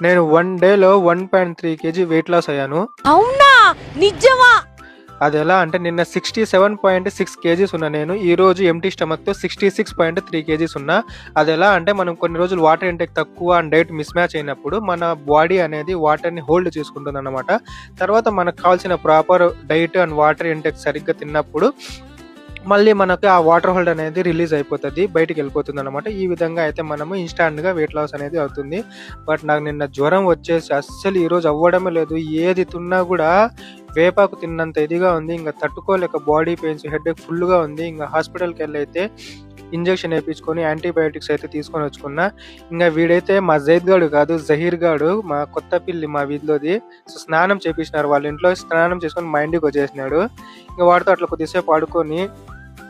నేను 1 డేలో 1.3 KG weight loss అయ్యాను. అవునా, నిజమా? అది ఎలా అంటే నిన్న 67.6 కేజీస్ ఉన్నా నేను. ఈ రోజు ఎంప్టీ స్టమక్‌తో 66.3 కేజీస్ ఉన్నా. అది ఎలా అంటే మనం కొన్ని రోజులు వాటర్ ఇంటేక్ తక్కువ అండ్ డైట్ మిస్ మ్యాచ్ అయినప్పుడు మన బాడీ అనేది వాటర్‌ని హోల్డ్ చేసుకుంటుందన్నమాట. తర్వాత మనకు కావాల్సిన proper diet and water intake సరిగ్గా తిన్నప్పుడు మళ్ళీ మనకి ఆ వాటర్ హోల్డ్ అనేది రిలీజ్ అయిపోతది. బయటికెళ్ళిపోతుందనమాట. ఈ విధంగా అయితే మనము ఇన్‌స్టాంట్‌గా వెయిట్ లాస్ అనేది అవుతుంది. బట్ నాకు నిన్న జ్వరం వచ్చేసి అస్సలు ఈరోజు అవ్వడమే లేదు. ఏది తిన్నా గూడా వేపాకు తిన్నంత ఇదిగా ఉంది. ఇంక తట్టుకోలేక బాడీ పెయిన్స్, హెడేక్ ఫుల్‌గా ఉంది. ఇంగ హాస్పిటల్‌కెళ్ళైతే ఇంజెక్షన్ ఏపిచ్చుకొని యాంటీబయోటిక్స్ అయితే తీసుకొనొచ్చుకున్నా. ఇంగ వీడైతే మా జైద్ గాడు కాదు, జహీర్ గాడు మా కొత్త పిల్లి మా వీధిలోది. సో, స్నానం చేపిచ్చినారు వాళ్ళ ఇంట్లో. స్నానం చేసుకొని మా ఇంటికొచ్చేసినాడు. ఇంక వాడితో అట్లా కొద్దిసేపు ఆడుకొని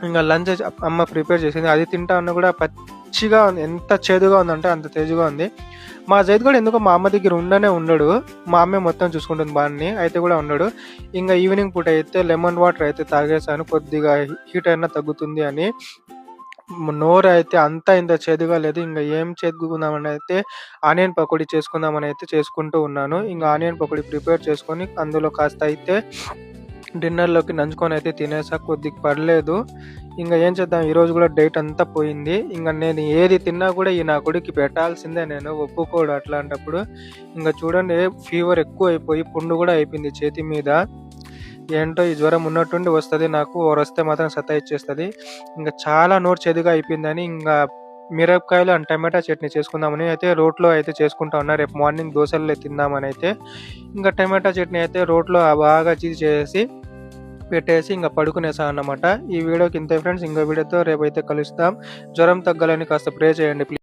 ఇంగ లంచ్ అమ్మ ప్రిపేర్ చేసింది. అది తింటా ఉన్నా కూడా పచ్చిగా ఉంది. ఎంత చేదుగా ఉందంటే అంత చేదుగా ఉంది. మా జైద్ కూడా ఎందుకో మా అమ్మ దగ్గర ఉండడు. మా అమ్మే మొత్తం చూసుకుంటుంది వాడిని. అయితే కూడా ఉండడు. ఇంగ ఈవినింగ్ పూట అయితే లెమన్ వాటర్ అయితే తాగేసాను. కొద్దిగా హీట్ అయినా తగ్గుతుంది అని. నోరు అయితే అంతా ఇంత చేదుగా లేదు. ఇంగ ఏం చేసుకుందామని అయితే ఆనియన్ పకోడీ చేసుకుందామని అయితే చేసుకుంటూ ఉన్నాను. ఇంగ ఆనియన్ పకోడీ ప్రిపేర్ చేసుకొని అందులో కాస్త అయితే డిన్నర్‌లోకి నంచుకొని అయితే తినేసా. కొద్దిగా పర్లేదు. ఇంగ ఏం చేద్దాం ఈరోజు గూడా డైట్ అంతా పోయింది. ఇంగ నేను ఏది తిన్నా గూడా ఈ నా కొడుక్కి పెట్టాల్సిందే నేను. ఒప్పుకోడు అట్లాంటప్పుడు. ఇంగ చూడండి ఫీవర్ ఎక్కువైపోయి పుండు గూడా అయిపోయింది చేతి మీద. ఏంటో ఈ జ్వరం ఉన్నట్టుండి వస్తది నాకు. ఓరొస్తే మాత్రం సతాయిచ్చేస్తది. ఇంగ చాలా నోరు చేదుగా అయిపోయిందని ఇంగా మిరపకాయలు అండ్ టమాటా చట్నీ చేసుకుందామని అయితే రోట్లో అయితే చేసుకుంటా ఉన్నా. రేపు మార్నింగ్ దోసల్లో తిందామనైతే. ఇంగ టమాటా చట్నీ అయితే రోట్లో బాగా చేసేసి పెట్టేసి ఇంగ పడుకునేసా అన్నమాట. ఈ వీడియోకి ఇంతే ఫ్రెండ్స్. ఇంకో వీడియోతో రేపైతే కలుస్తాం. జ్వరం తగ్గాలని కాస్త ప్రే చేయండి ప్లీజ్.